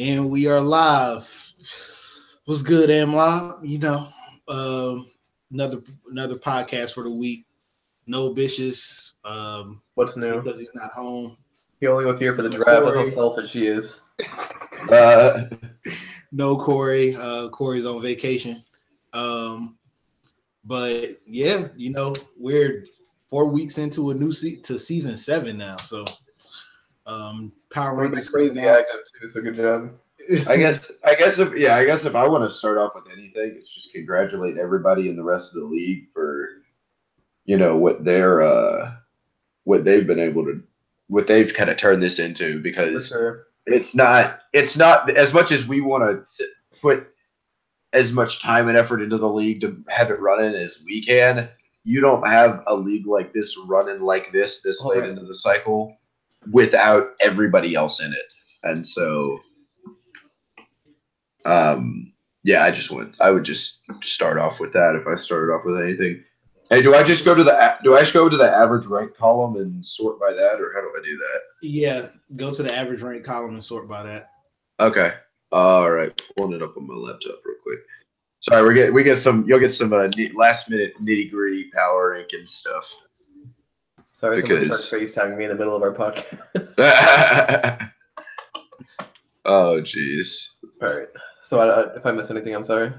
And we are live. What's good, AMLoB? Another podcast for the week. No Bitches. What's new? Because he's not home. He only was here for the draft. That's how selfish he is. No Corey. Corey's on vacation. But yeah, we're 4 weeks into a new to season 7 now. So Power Rankings crazy active too. So good job. I guess if I want to start off with anything, it's just congratulate everybody in the rest of the league for what they've kind of turned this into, because it's not as much as we want to put as much time and effort into the league to have it running as we can. You don't have a league like this running like this late into the cycle without everybody else in it. And so I would just start off with that if I started off with anything. Hey, do I just go to the average rank column and sort by that, or how do I do that? Yeah, go to the average rank column and sort by that. Okay. All right. Pulling it up on my laptop real quick. Sorry, you'll get some last minute nitty gritty power ranking stuff. Sorry, someone started FaceTiming me in the middle of our podcast. Oh, jeez. All right. So if I miss anything, I'm sorry.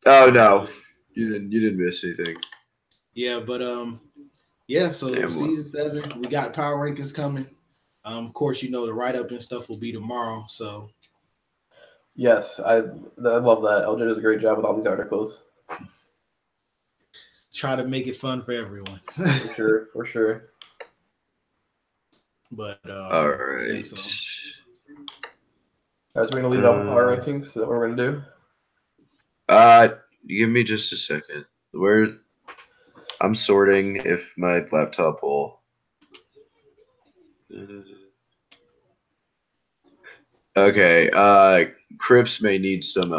Oh no, you didn't miss anything. Yeah, but so season 7, we got power rankings coming. Of course, the write up and stuff will be tomorrow. So yes, I love that. LJ does a great job with all these articles. Try to make it fun for everyone. For sure. But all right. So we're gonna lead off with power rankings. Is that what we're gonna do? Give me just a second. I'm sorting if my laptop will. Okay. Crips may need some.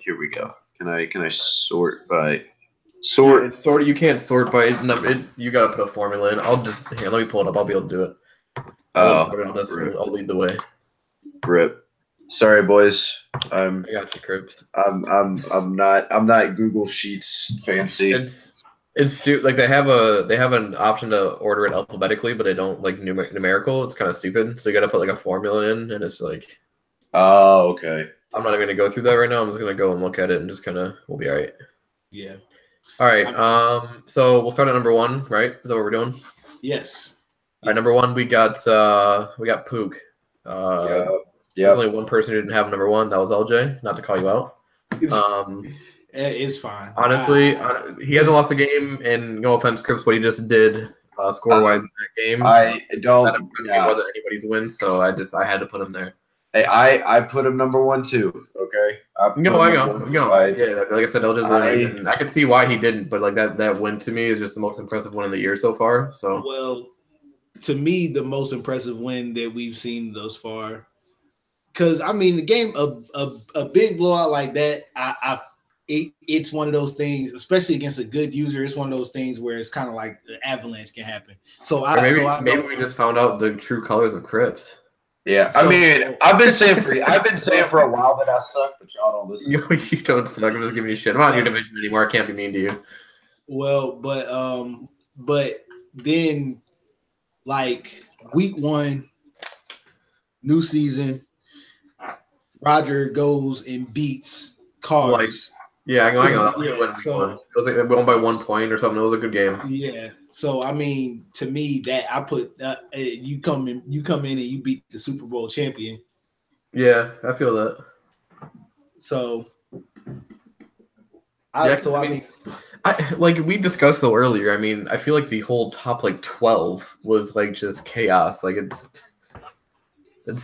Here we go. Can I sort by? Sort. Yeah, it's sort. You can't sort by number. You gotta put a formula in. I'll just let me pull it up. I'll be able to do it. I'll lead the way. Rip. Sorry, boys. I got you, Crips. I'm not Google Sheets fancy. It's like they have an option to order it alphabetically, but they don't like numerical. It's kind of stupid. So you got to put like a formula in, and it's like. Oh, okay. I'm not even gonna go through that right now. I'm just gonna go and look at it and just we'll be all right. Yeah. All right. So we'll start at number 1, right? Is that what we're doing? Yes. All right. Number 1, we got Pook. There's only one person who didn't have number 1. That was LJ. Not to call you out. It's fine. Honestly, he hasn't lost a game, and no offense, Crips, what he just did score-wise in that game. That wasn't anybody's win, so I had to put him there. Hey, I put him number 1 too. Okay. I know. Yeah, like I said, LJ's winning, and I can see why he didn't, but like that win to me is just the most impressive win of the year so far. So well, to me, the most impressive win that we've seen thus far. Because the game, a big blowout like that, it's one of those things, especially against a good user. It's one of those things where it's kind of like the avalanche can happen. So maybe we just found out the true colors of Crips. Yeah, I've been saying for a while that I suck, but y'all don't listen. You don't suck. I'm just giving you shit. I'm not in your division anymore. I can't be mean to you. Well, but then like week 1, new season. Roger goes and beats Cards. I know. It won by 1 point or something. It was a good game. Yeah. So to me, that I put you come in and you beat the Super Bowl champion. Yeah, I feel that. So we discussed though earlier. I feel like the whole top 12 was just chaos. It's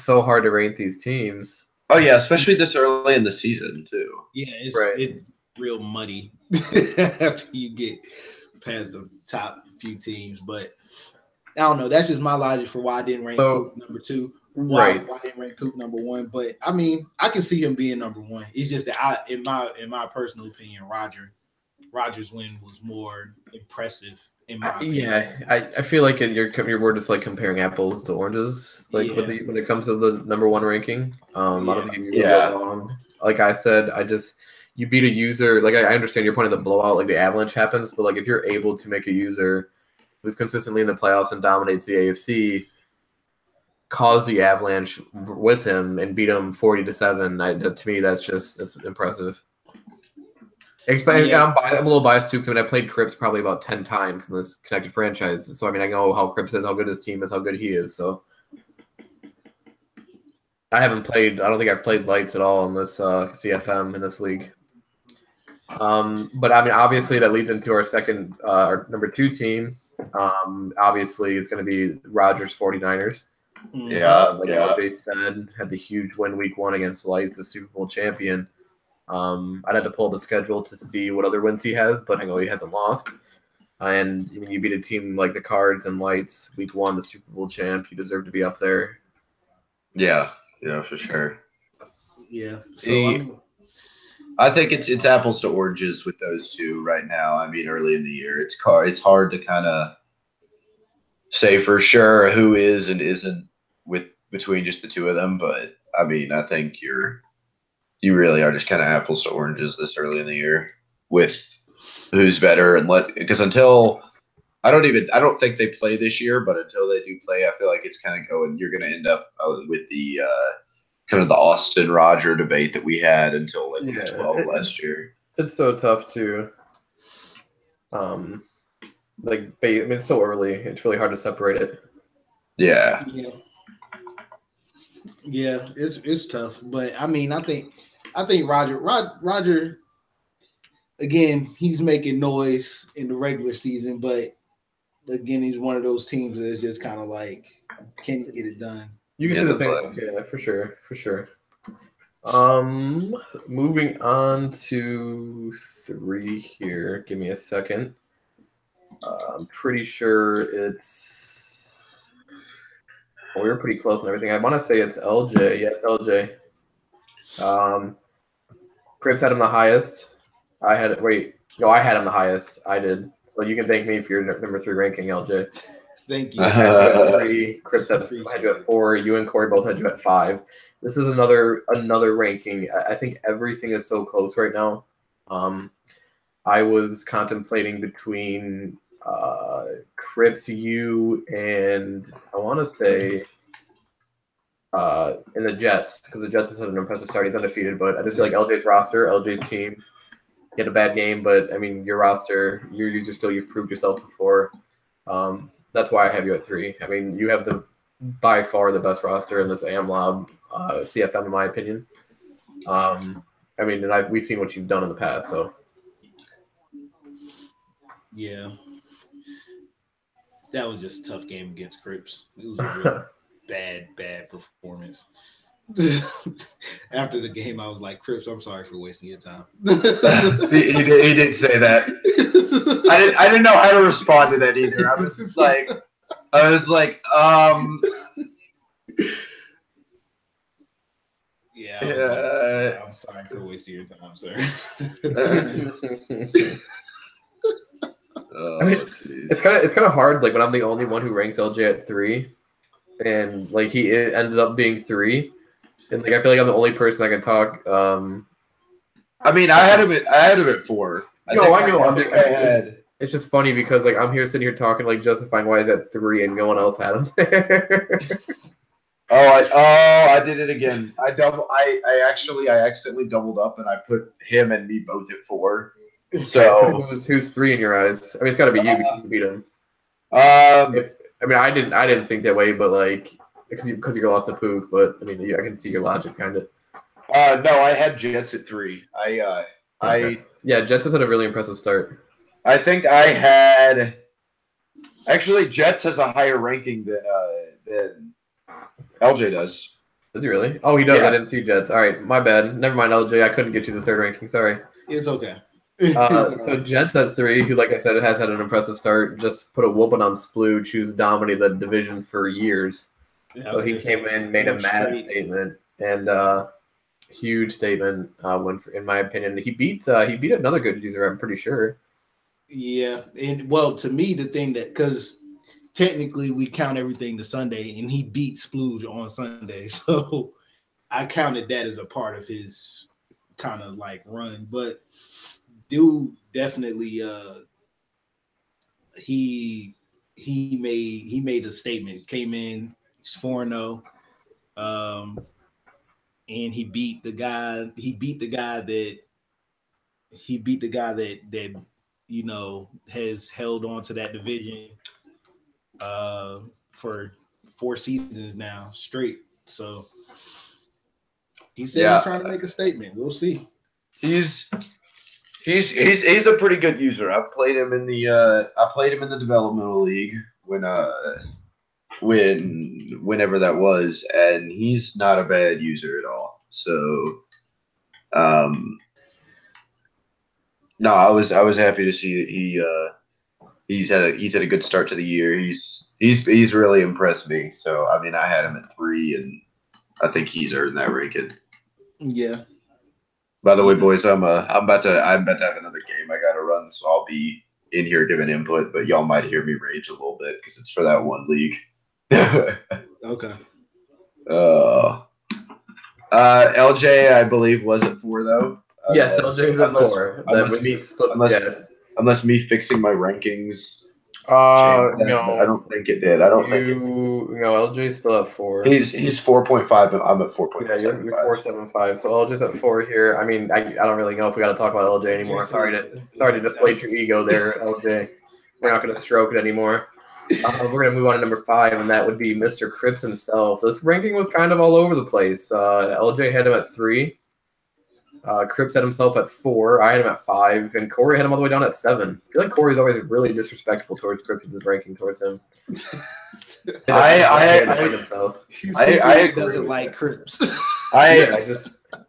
so hard to rank these teams. Oh yeah, especially this early in the season too. Yeah, it's real muddy after you get past the top few teams. But I don't know. That's just my logic for why I didn't rank Pook number 2. Why I didn't rank Pook number 1. But I can see him being number 1. It's just that in my personal opinion, Rogers' win was more impressive I feel like we're just like comparing apples to oranges, like when it comes to the number one ranking. I don't think you're wrong. Like I said, you beat a user. Like I understand your point of the blowout, like the avalanche happens, but like if you're able to make a user who's consistently in the playoffs and dominates the AFC, cause the avalanche with him and beat him 40-7, to me that's impressive. I'm a little biased too, because I played Cripps probably about 10 times in this connected franchise. So I know how Cripps is, how good his team is, how good he is. So I don't think I've played Lights at all in this CFM in this league. But obviously that leads into our our number 2 team. Obviously it's going to be Rodgers 49ers. LJ said, had the huge win week 1 against Lights, the Super Bowl champion. I'd have to pull the schedule to see what other wins he has, but I know he hasn't lost. And when you beat a team like the Cards and Lights week 1, the Super Bowl champ, you deserve to be up there. Yeah, for sure. Yeah. So I think it's apples to oranges with those two right now. Early in the year, it's hard to kind of say for sure who is and isn't between just the two of them. But I think you really are just kind of apples to oranges this early in the year with who's better because until I don't think they play this year, but until they do play, I feel like it's kind of going. You're going to end up with the kind of the Austin Roger debate that we had until week 12 last year. It's so tough to, it's so early. It's really hard to separate it. Yeah, it's tough, but I think Roger, again, he's making noise in the regular season, but again, he's one of those teams that's just kind of like, can you get it done? You can see the same. Yeah, for sure. Moving on to 3 here. Give me a second. I'm pretty sure it's. Well, we were pretty close and everything. I want to say it's LJ. Yeah, LJ. Cripps had him the highest. I had him the highest. I did. So you can thank me for your number 3 ranking, LJ. Thank you. I had you at 3. Cripps had you at 4. You and Corey both had you at 5. This is another ranking. I think everything is so close right now. I was contemplating between Cripps, you, and I want to say in the Jets, because the Jets has had an impressive start. He's undefeated, but I just feel like LJ's roster, LJ's team, he had a bad game, but your roster, your user skill, you've proved yourself before. That's why I have you at 3. You have by far the best roster in this AMLoB CFM, in my opinion. And we've seen what you've done in the past, so. Yeah. That was just a tough game against Cripps. It was a really bad performance. After the game, I was like, Cripps, I'm sorry for wasting your time. he did say that. I didn't know how to respond to that either. I was like, yeah, I'm sorry for wasting your time, sir. It's kind of hard. Like when I'm the only one who ranks LJ at 3, and like he ends up being 3, and like I feel like I'm the only person I can talk. I had him at 4. I know. It's just funny because like I'm sitting here talking, like justifying why he's at 3 and no one else had him there. I did it again. I accidentally doubled up and I put him and me both at 4. So who's 3 in your eyes? It's got to be you because you beat him. I didn't think that way, but like because you lost to Pook, but I can see your logic kind of. No, I had Jets at 3. Jets has had a really impressive start. I think I had actually Jets has a higher ranking than LJ does. Does he really? Oh, he does. Yeah. I didn't see Jets. All right, my bad. Never mind, LJ. I couldn't get you the 3rd ranking. Sorry. It's okay. So Jets at 3, who, like I said, has had an impressive start. Just put a whooping on Splooge, who's dominated the division for years. Yeah, so he came in, made a mad statement, and huge statement. In my opinion, he beat another good user. I'm pretty sure. Yeah, and well, to me, the thing that because technically we count everything to Sunday, and he beat Splooge on Sunday, so I counted that as a part of his kind of like run. But dude, definitely, he made a statement. Came in, he's 4-0, and he beat the guy. He beat the guy that you know has held on to that division for 4 seasons now straight. So he said he's trying to make a statement. We'll see. He's a pretty good user. I've played him in the developmental league whenever that was, and he's not a bad user at all. So no, I was happy to see that he's had a good start to the year. He's really impressed me. So I mean, I had him at 3, and I think he's earned that ranking. Yeah. By the way, boys, I'm about to have another game I gotta run, so I'll be in here giving input, but y'all might hear me rage a little bit because it's for that one league. Okay. LJ, I believe, was at 4 though. Yes, LJ was at 4. Unless me fixing my rankings. No, I don't think it did. LJ's still at 4. He's 4.5, and I'm at 4.75. Yeah, you're 4.75. So LJ's at 4 here. I mean, I don't really know if we got to talk about LJ anymore. Sorry to deflate your ego there, LJ. We're not going to stroke it anymore. We're going to move on to number 5, and that would be Mr. Cripps himself. This ranking was kind of all over the place. LJ had him at 3. Cripps had himself at 4. I had him at 5, and Corey had him all the way down at 7. I feel like Corey's always really disrespectful towards Cripps' ranking towards him. I doesn't like Cripps. I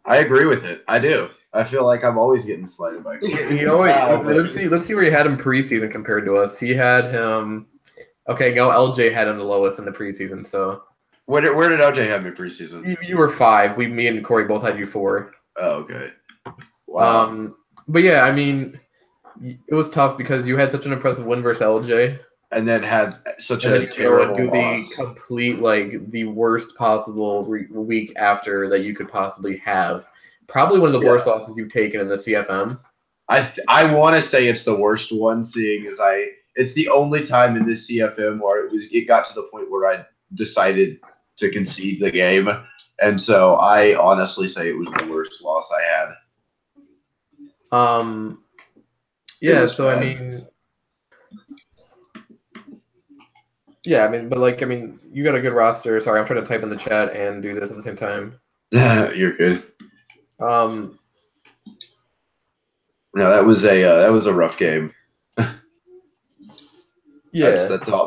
agree with it. I do. I feel like I'm always getting slighted by Cripps. He always. Let's see where he had him preseason compared to us. He had him. Okay, no, LJ had him the lowest in the preseason. So where did LJ have me preseason? You were 5. Me and Corey both had you 4. Oh, okay. Wow. But yeah, I mean, it was tough because you had such an impressive win versus LJ, and then had such a terrible loss. The complete, like, the worst possible week after that you could possibly have. Probably one of the worst losses you've taken in the CFM. I want to say it's the worst one, seeing as it's the only time in this CFM where it got to the point where I decided to concede the game. And so I honestly say it was the worst loss I had. Yeah, so bad. I mean, you got a good roster. Sorry, I'm trying to type in the chat and do this at the same time. You're good. No, that was a rough game. Yeah,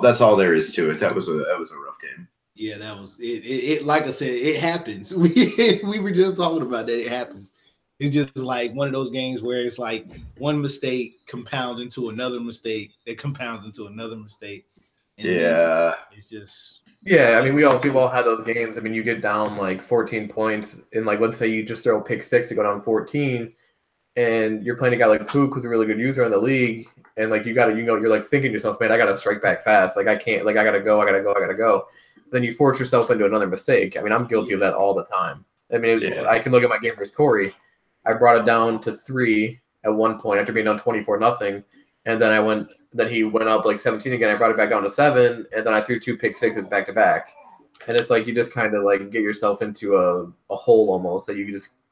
that's all there is to it. That was a rough game. Yeah, that was it. Like I said, it happens. We were just talking about that. It happens. It's just like one of those games where it's like one mistake compounds into another mistake that compounds into another mistake. And it's just. Yeah, I mean, we've all had those games. I mean, you get down like 14 points, and like let's say you just throw a pick 6 to go down 14, and you're playing a guy like Pook, who's a really good user in the league, and like you're like thinking to yourself, man, I gotta strike back fast. Like I can't. Like I gotta go. Then you force yourself into another mistake. I mean, I'm guilty of that all the time. I mean, I can look at my game versus Corey. I brought it down to 3 at one point after being down 24-0, and then he went up like 17 again. I brought it back down to 7, and then I threw 2 pick 6s back to back. And it's like you just kind of like get yourself into a hole almost that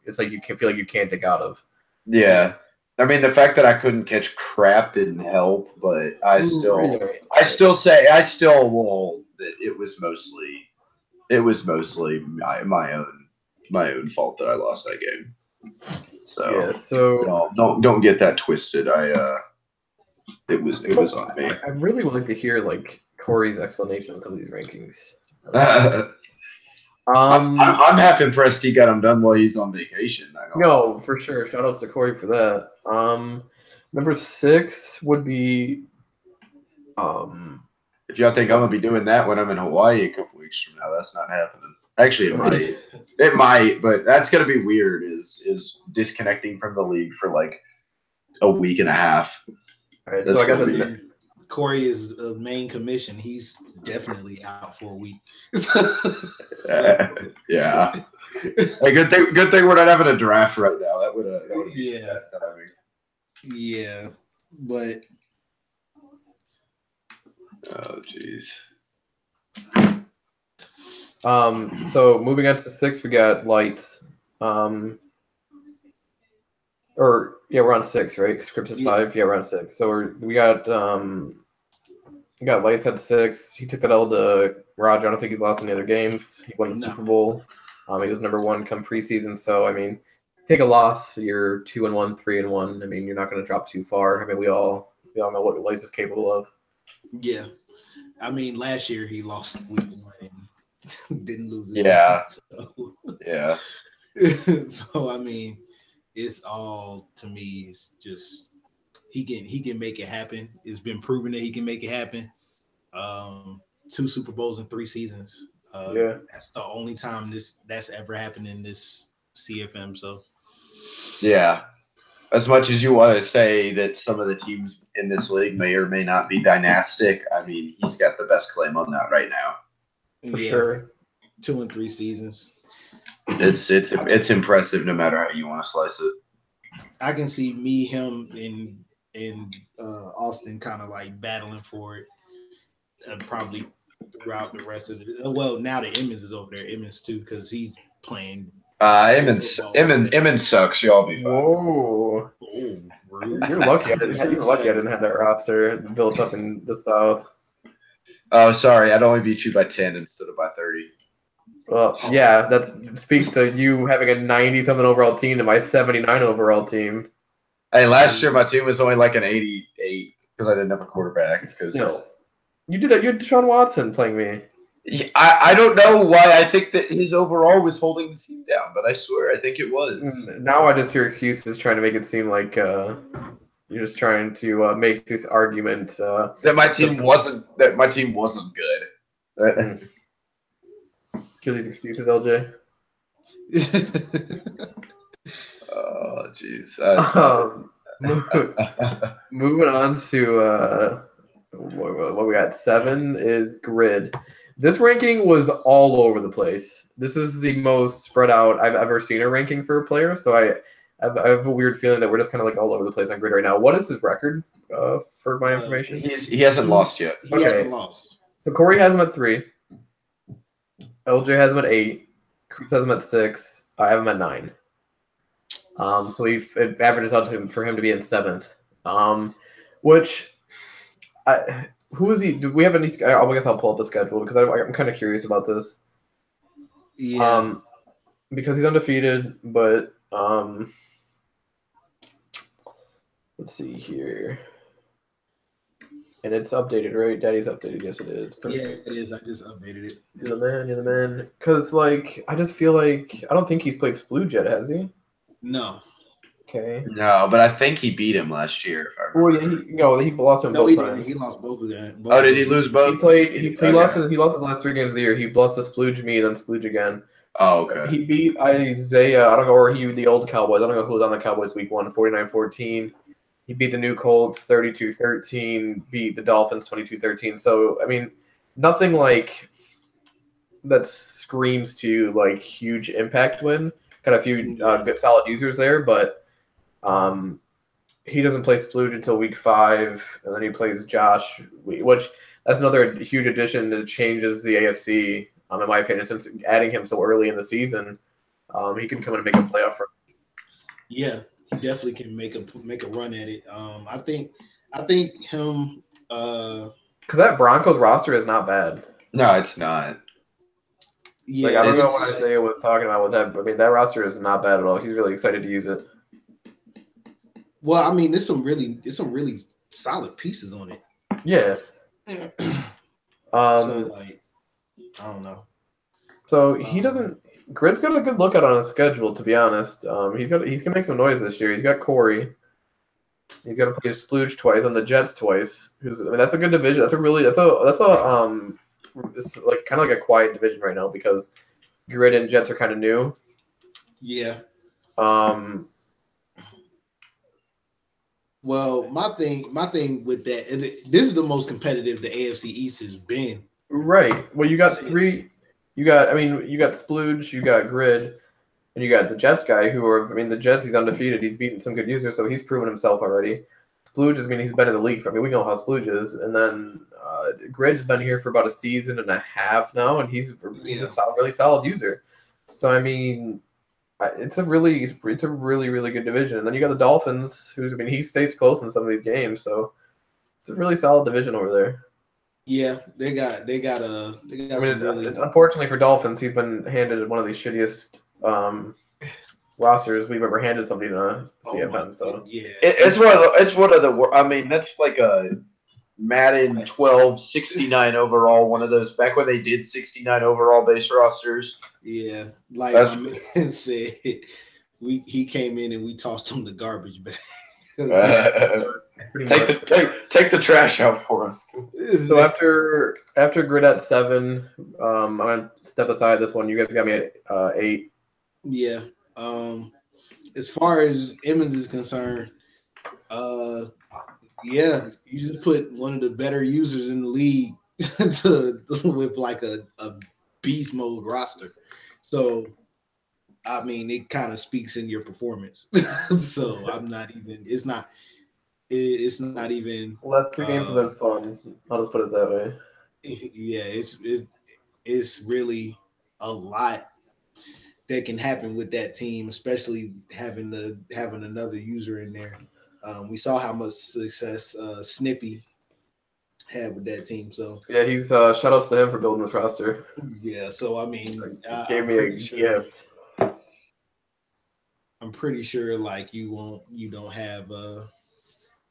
it's like you can feel like you can't dig out of. Yeah. I mean, the fact that I couldn't catch crap didn't help, but I still will. It was mostly my own fault that I lost that game. So don't get that twisted. It was on me. I really would like to hear like Corey's explanations of these rankings. I'm half impressed he got them done while he's on vacation. No, for sure. Shout out to Corey for that. Number 6 would be. If y'all think I'm gonna be doing that when I'm in Hawaii a couple weeks from now, that's not happening. Actually, it might. It might, but that's gonna be weird. Is disconnecting from the league for like a week and a half. All right, so I got Corey is a main commission. He's definitely out for a week. Yeah. Hey, good thing we're not having a draft right now. That would be yeah. Yeah, but oh jeez. So moving on to 6, we got lights. We're on 6, right? Because Scripps is 5. Yeah, we're on 6. So we got lights at 6. He took that L to Roger. I don't think he's lost any other games. He won the Super Bowl. He was number 1 come preseason. So I mean, take a loss, you're 2-1, 3-1. I mean, you're not going to drop too far. I mean, we all know what lights is capable of. Yeah, I mean, last year he lost week 1 and didn't lose it. Yeah. So. Yeah. So I mean, it's all, to me, it's just he can make it happen. It's been proven that he can make it happen. 2 Super Bowls in 3 seasons. That's the only time that's ever happened in this CFM. So yeah, as much as you want to say that some of the teams in this league may or may not be dynastic, I mean, he's got the best claim on that right now. For sure. 2 and 3 seasons. It's impressive no matter how you want to slice it. I can see me, him, and Austin kind of like battling for it, probably throughout the rest of it. Well, now that Emmons is over there, Emmons too, because he's playing. Emmons sucks. Y'all be fine. Whoa! You're lucky. I didn't have that roster built up in the South. Oh, sorry. I'd only beat you by 10 instead of by 30. Well, yeah, that speaks to you having a 90-something overall team to my 79 overall team. Hey, last year my team was only like an 88 because I didn't have a quarterback. No, you had Deshaun Watson playing me. I don't know why I think that his overall was holding the team down, but I swear I think it was. Now I just hear excuses trying to make it seem like you're just trying to make this argument that my team wasn't good. Kill these excuses, LJ. Oh, jeez. Moving on to what we got. 7 is grid. This ranking was all over the place. This is the most spread out I've ever seen a ranking for a player. So I have a weird feeling that we're just kind of like all over the place on grid right now. What is his record for my information? He hasn't lost yet. He hasn't lost. So Corey has him at 3. LJ has him at 8. Cruz has him at 6. I have him at 9. So it averages out for him to be in 7th. Who is he? Do we have any? I guess I'll pull up the schedule because I'm kind of curious about this. Yeah. Because he's undefeated, but let's see here. And it's updated, right? Daddy's updated. Yes, it is. Perfect. Yeah, it is. I just updated it. You're the man. Because, I just feel like I don't think he's played Splooge yet, has he? No. Okay. No, but I think he beat him last year. If I remember. He lost him both times. He lost both of them. Oh, did he lose both? He lost his last 3 games of the year. He lost to Splooge me, then Splooge again. Oh, okay. He beat Isaiah. I don't know where the old Cowboys. I don't know who was on the Cowboys week 1, 49-14. He beat the new Colts 32-13, beat the Dolphins 22-13. So, I mean, nothing that screams to huge impact win. Got a few good solid users there, but he doesn't play Splooge until week 5, and then he plays Josh, which that's another huge addition that changes the AFC, in my opinion, since adding him so early in the season. He can come in and make a playoff run. Yeah. He definitely can make a run at it. I think him. Because that Broncos roster is not bad. No, it's not. Yeah, I don't know what Isaiah was talking about with that. I mean, that roster is not bad at all. He's really excited to use it. Well, I mean, there's some really solid pieces on it. Yeah. So I don't know. So he doesn't. Grid's got a good look out on his schedule, to be honest. He's gonna make some noise this year. He's got Corey. He's got to play Splooge twice and the Jets twice. That's a good division. It's kind of like a quiet division right now because Grid and Jets are kind of new. Yeah. Well, my thing with that, and this is the most competitive the AFC East has been. Right. Well, you got three. You got Splooge, you got Grid, and you got the Jets guy who are. I mean, the Jets, he's undefeated. He's beaten some good users, so he's proven himself already. Splooge, I mean, he's been in the league. We know how Splooge is. And then Grid's been here for about a season and a half now, and he's a really solid user. So, I mean, it's a really good division. And then you got the Dolphins, he stays close in some of these games. So, it's a really solid division over there. Yeah, they got unfortunately for Dolphins, he's been handed one of the shittiest rosters we've ever handed somebody in a CFM. So yeah, it's one of the. I mean, that's like a Madden 12 69 overall. One of those back when they did 69 overall base rosters. Yeah, like my man said, he came in and we tossed him the garbage bag. Take the trash out for us. So after Grid at 7, I'm gonna step aside this one. You guys got me at 8. Yeah. As far as Emmons is concerned, yeah, you just put one of the better users in the league with like a beast mode roster. So I mean, it kind of speaks in your performance. So it's not even. Last 2 games have been fun. I'll just put it that way. Yeah, it's really a lot that can happen with that team, especially having another user in there. We saw how much success Snippy had with that team. So yeah, he's shout outs to him for building this roster. Yeah, so I mean, gave me a gift. I'm pretty sure like you'll have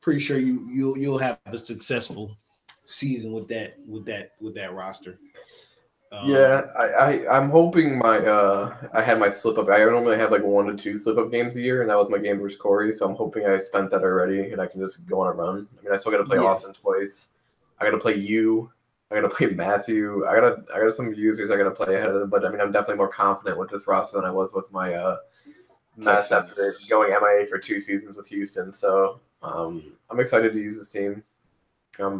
pretty sure you'll have a successful season with that roster. Yeah, I'm hoping I had my slip up. I normally have like 1 to 2 slip up games a year, and that was my game versus Corey. So I'm hoping I spent that already, and I can just go on a run. I mean, I still got to play Austin twice. I got to play you. I got to play Matthew. I got some users I got to play ahead of them. But I mean, I'm definitely more confident with this roster than I was with my mess after going MIA for 2 seasons with Houston. So I'm excited to use this team. I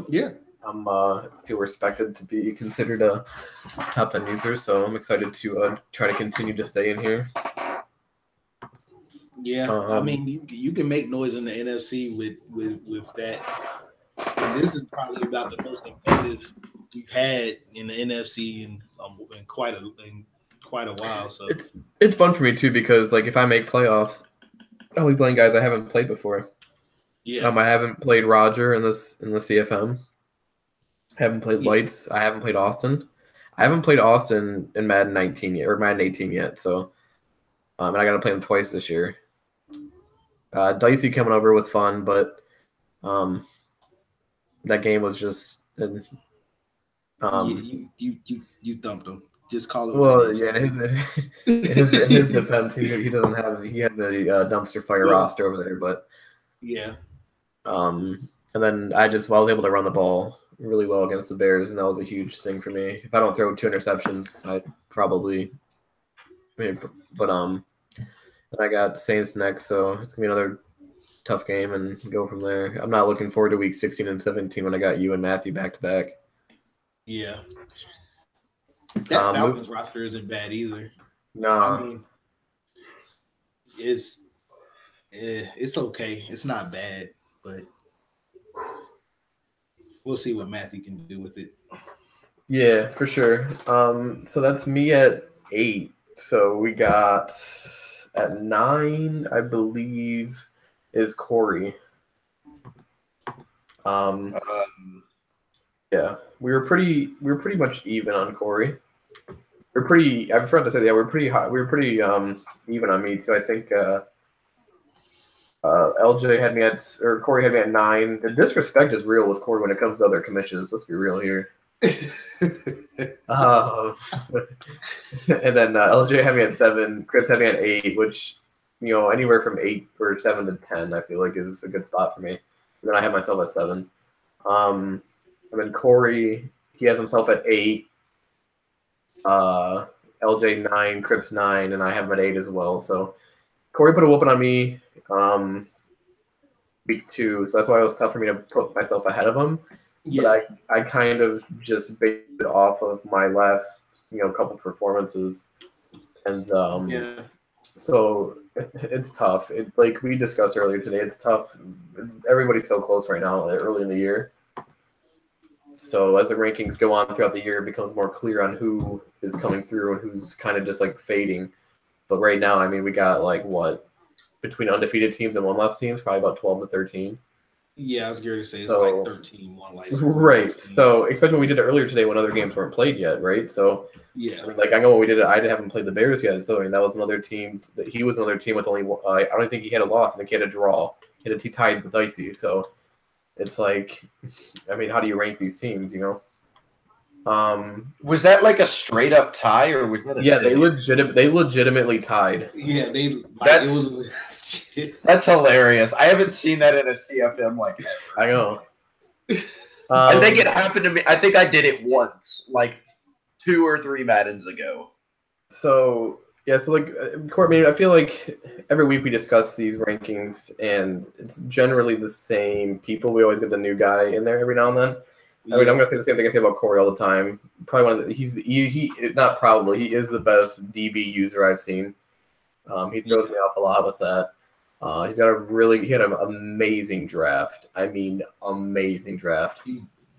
feel respected to be considered a top 10 user, so I'm excited to try to continue to stay in here. Yeah, I mean, you can make noise in the NFC with that. And this is probably about the most competitive we've had in the NFC in quite a while. So it's fun for me too because like if I make playoffs, I'll be playing guys I haven't played before. Yeah, I haven't played Roger in the CFM. I haven't played Lights. I haven't played Austin. I haven't played Austin in Madden 19 yet, or Madden 18 yet. So, and I got to play him twice this year. Dicey coming over was fun, but that game was just. You thumped him. Just call it. Well, yeah. In his defense, he doesn't have. He has a dumpster fire roster over there, but yeah. And then I was able to run the ball really well against the Bears, and that was a huge thing for me. If I don't throw 2 interceptions, I'd probably. But I got Saints next, so it's gonna be another tough game and go from there. I'm not looking forward to week 16 and 17 when I got you and Matthew back to back. Yeah, that Falcons roster isn't bad either. No, I mean, it's okay. It's not bad, but we'll see what Matthew can do with it. Yeah, for sure. So that's me at 8. So we got at 9, I believe, is Corey. Yeah, we were pretty much even on Corey. I forgot to say that we're pretty high. We were pretty even on me too. I think LJ had me or Corey had me at 9. The disrespect is real with Corey when it comes to other commissions. Let's be real here. And then LJ had me at 7. Chris had me at 8, which anywhere from 8 or 7 to 10, I feel like is a good spot for me. And then I have myself at 7. And then Corey, he has himself at 8. LJ 9, Crips 9, and I have him at 8 as well. So Corey put a whooping on me. week 2, so that's why it was tough for me to put myself ahead of him. Yeah. But I kind of just based it off of my last, couple performances. And so it's tough. Like we discussed earlier today, it's tough. Everybody's so close right now, early in the year. So as the rankings go on throughout the year, it becomes more clear on who is coming through and who's kind of just like fading. But right now, I mean, we got like between undefeated teams and one-loss teams, probably about 12 to 13. Yeah, I was going to say it's like 13, one-loss. Right. So especially when we did it earlier today when other games weren't played yet, right? So yeah, I mean, like I know when we did it, I haven't played the Bears yet. So I mean, that was another team. He was another team with only. I don't think he had a loss. I think he had a draw. He had a tied with Dicey. So it's like, I mean, how do you rank these teams? Was that like a straight up tie or was that a they legitimately tied. Yeah, that's hilarious. I haven't seen that in a CFM like ever. I know. I think it happened to me. I think I did it once, like 2 or 3 Maddens ago. So like Courtney, I feel like every week we discuss these rankings and it's generally the same people. We always get the new guy in there every now and then. I mean, I'm gonna say the same thing I say about Corey all the time. Probably one of he is the best DB user I've seen. He throws me off a lot with that. He had an amazing draft. I mean, amazing draft.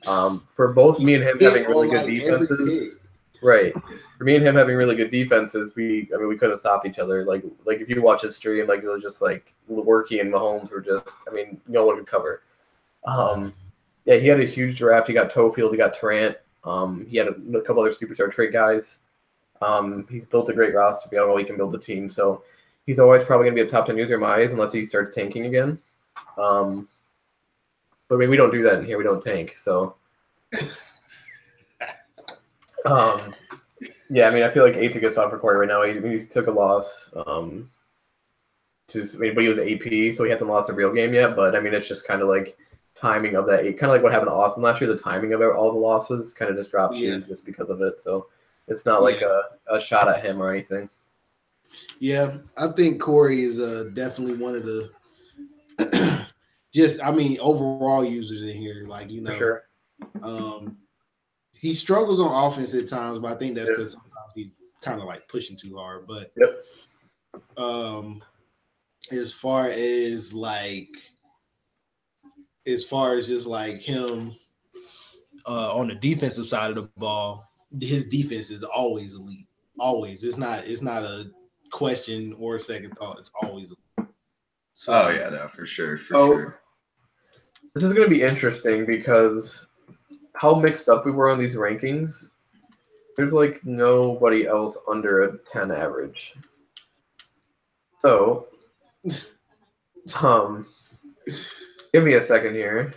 For both me and him having really good defenses, right? For me and him having really good defenses, we couldn't stop each other. Like if you watch his stream, like it was just like Lewerke and Mahomes were just. I mean, no one could cover. Yeah, he had a huge draft. He got Tofield. He got Tarrant. He had a couple other superstar trait guys. He's built a great roster. We all know he can build a team. So he's always probably going to be a top 10 user in my eyes unless he starts tanking again. But I mean, we don't do that in here. We don't tank. So, yeah, I mean, I feel like 8's a good spot for Corey right now. He took a loss. But he was AP, so he hasn't lost a real game yet. But I mean, it's just kind of like timing of that, kind of like what happened to Austin last year. The timing of all the losses kind of just dropped you just because of it. So it's not like a shot at him or anything. Yeah, I think Corey is definitely one of the overall users in here. Like For sure. He struggles on offense at times, but I think that's because sometimes he's kind of like pushing too hard. But as far as just like him on the defensive side of the ball, his defense is always elite. Always. It's not a question or a second thought. It's always elite. So, for sure. Sure. This is going to be interesting because how mixed up we were on these rankings. There's like nobody else under a 10 average. So, give me a second here.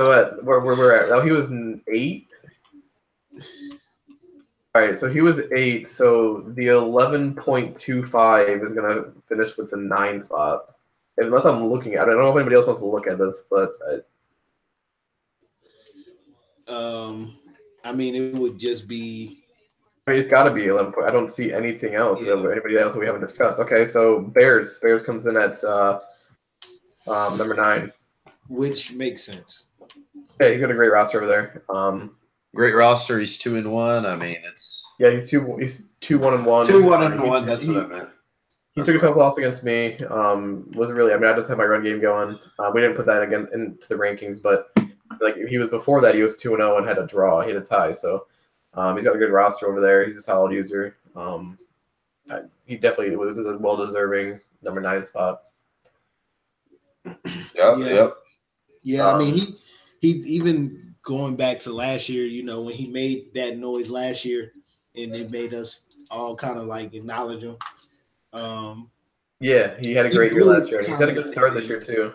So where we're at now, he was an 8. All right, so he was 8. So the 11.25 is gonna finish with the 9 spot. Unless I'm looking at it, I don't know if anybody else wants to look at this, but I mean, it would just be. I mean, it's got to be 11. I don't see anything else. Anybody else that we haven't discussed? Okay, so Bears comes in at number 9, which makes sense. Yeah, he's got a great roster over there. Great roster. He's 2-1. I mean, it's he's 2-1-1. 2-1-1. That's what I meant. He took a tough loss against me. Wasn't really. I mean, I just had my run game going. We didn't put that again into the rankings, but like he was before that, he was 2-0 and had a draw. He had a tie. So he's got a good roster over there. He's a solid user. He definitely was a well-deserving number 9 spot. Yep. Yeah, I mean, he even going back to last year, when he made that noise last year, and it made us all kind of like acknowledge him. Yeah, he had a great year last year. And he's had a good start this year too.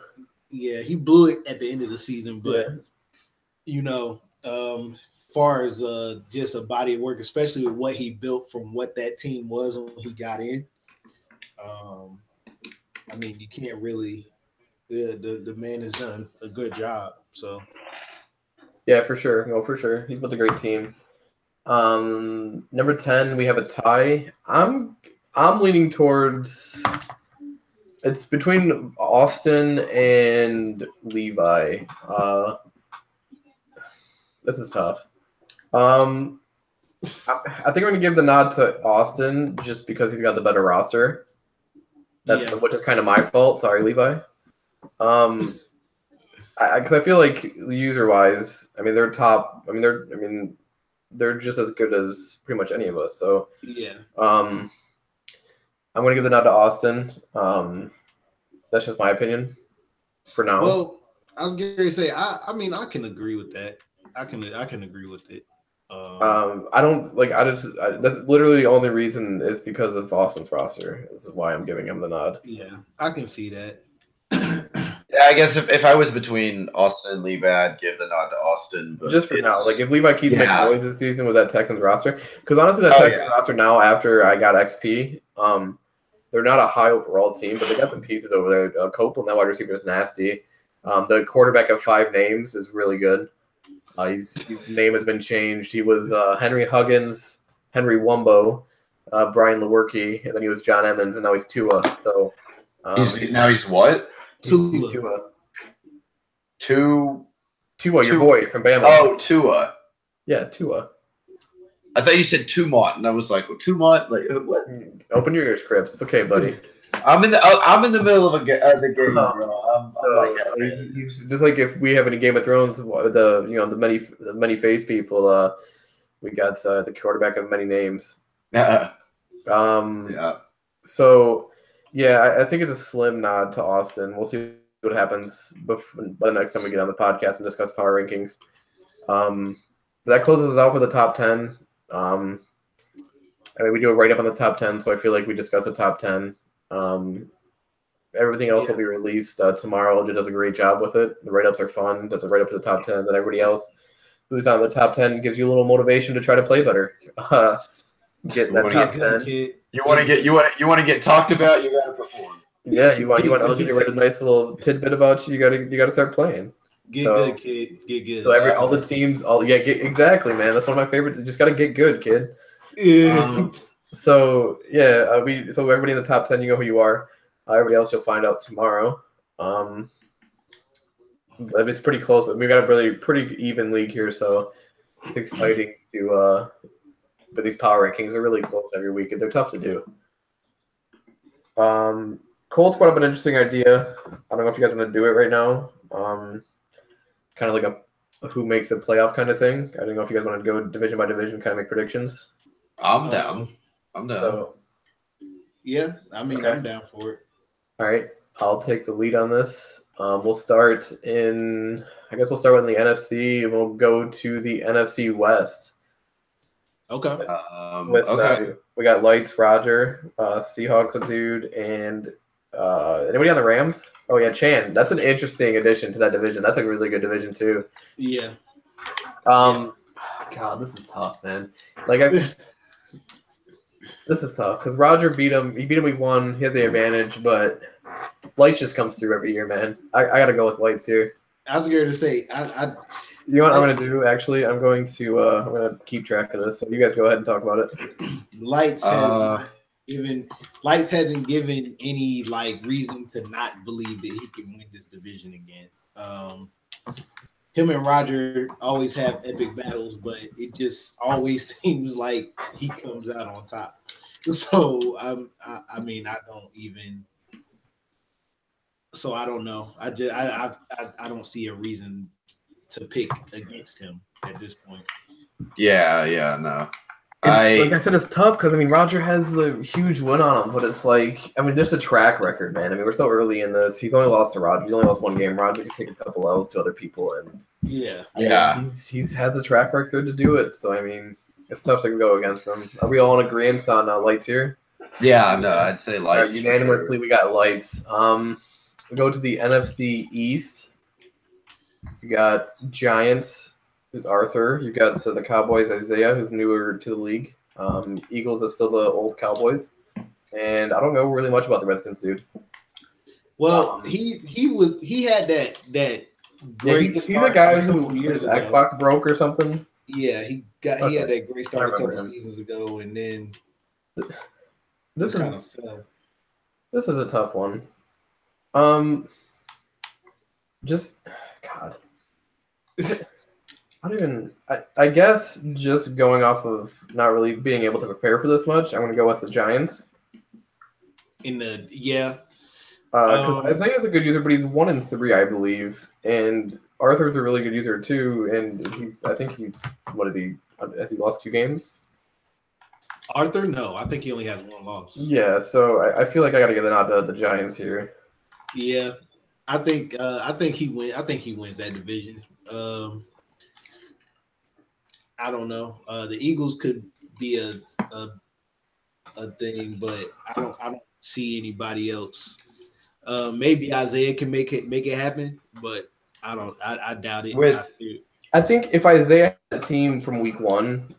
Yeah, he blew it at the end of the season, but far as just a body of work, especially with what he built from what that team was when he got in. I mean, you can't really. The man has done a good job. So. Yeah, for sure. No, for sure. He built a great team. Number 10, we have a tie. I'm leaning towards It's between Austin and Levi. This is tough. I think I'm going to give the nod to Austin just because he's got the better roster. Which is kind of my fault. Sorry, Levi. Because I feel like user-wise, I mean, they're top. I mean, they're just as good as pretty much any of us. So yeah. I'm going to give the nod to Austin. That's just my opinion for now. Well, I was going to say, I mean, I can agree with that. I can agree with it. I don't like. That's literally the only reason is because of Austin's roster. This is why I'm giving him the nod. Yeah, I can see that. Yeah, I guess if I was between Austin and Levi, I'd give the nod to Austin. But just for now, like if Levi keeps making noise this season with that Texans roster, because honestly, that Texans roster now after I got XP, they're not a high overall team, but they got some pieces over there. Copeland, that wide receiver, is nasty. The quarterback of 5 names is really good. His name has been changed. He was Henry Huggins, Henry Wumbo, Brian Lewerke, and then he was John Emmons, and now he's Tua. So he's what? He's Tua. Tua, your boy from Bama. Oh, Tua. Yeah, Tua. I thought you said Tumont, and I was like, well, Tumont? Like, what? Open your ears, Crips. It's okay, buddy. I'm in the middle of the game, bro. I'm he's just like if we have any Game of Thrones, the many face people. We got the quarterback of many names. Yeah. So, yeah, I think it's a slim nod to Austin. We'll see what happens by the next time we get on the podcast and discuss power rankings. That closes us out for the top 10. I mean, we do it right up on the top 10, so I feel like we discuss the top 10. Everything else will be released tomorrow. Alja does a great job with it. The write-ups are fun. Does it right up to the top 10. Then everybody else who's on the top 10 gives you a little motivation to try to play better. Get that top 10. You want to get talked about. You got to perform. Yeah, you want Alja to write a nice little tidbit about you. You got to start playing. Get good, kid. Get good. So all the teams, exactly, man. That's one of my favorites. You just got to get good, kid. Yeah. So everybody in the top 10, you know who you are. Everybody else you'll find out tomorrow. It's pretty close, but we've got a really pretty even league here, so it's exciting to. But these power rankings are really close every week, and they're tough to do. Colts brought up an interesting idea. I don't know if you guys want to do it right now. Kind of like a who makes a playoff kind of thing. I don't know if you guys want to go division by division, kind of make predictions. I'm down. So, yeah, I mean, okay. I'm down for it. All right, I'll take the lead on this. We'll start in the NFC, and we'll go to the NFC West. Okay. We got Lights, Roger, Seahawks, a dude, and anybody on the Rams? Oh yeah, Chan. That's an interesting addition to that division. That's a really good division too. Yeah. God, this is tough, man. This is tough because Roger beat him. He beat him week 1. He has the advantage, but Lights just comes through every year, man. I got to go with Lights here. I was going to say, you know what I'm going to do? Actually, I'm going to keep track of this. So you guys go ahead and talk about it. Lights hasn't given any reason to not believe that he can win this division again. Him and Roger always have epic battles, but it just always seems like he comes out on top. So I mean, I don't even. So I don't know. I don't see a reason to pick against him at this point. Yeah, no. Like I said, it's tough because, I mean, Roger has a huge win on him, but it's like, I mean, there's a track record, man. I mean, we're so early in this. He's only lost to Roger. He's only lost 1 game. Roger can take a couple L's to other people. And yeah. He's has a track record to do it. So, I mean, it's tough to go against him. Are we all in agreement on Lights here? Yeah, no, I'd say Lights. Right, unanimously, sure. We got Lights. We go to the NFC East. You got Giants, who's Arthur. You got the Cowboys, Isaiah, who's newer to the league. Eagles is still the old Cowboys. And I don't know really much about the Redskins, dude. Well, he had that great he's the guy who his Xbox broke or something. Yeah, he had that great start a couple seasons ago, and then this is a tough one. Just God. I guess just going off of not really being able to prepare for this much, I'm going to go with the Giants. Because I think he's a good user, but he's 1-3, I believe, and Arthur's a really good user too. And what is he? Has he lost 2 games? Arthur? No, I think he only has 1 loss. Yeah, so I feel like I got to give the nod to the Giants here. Yeah, I think he wins. I think he wins that division. I don't know. The Eagles could be a thing, but I don't see anybody else. Maybe Isaiah can make it happen, but I doubt it. I think if Isaiah had a team from week 1,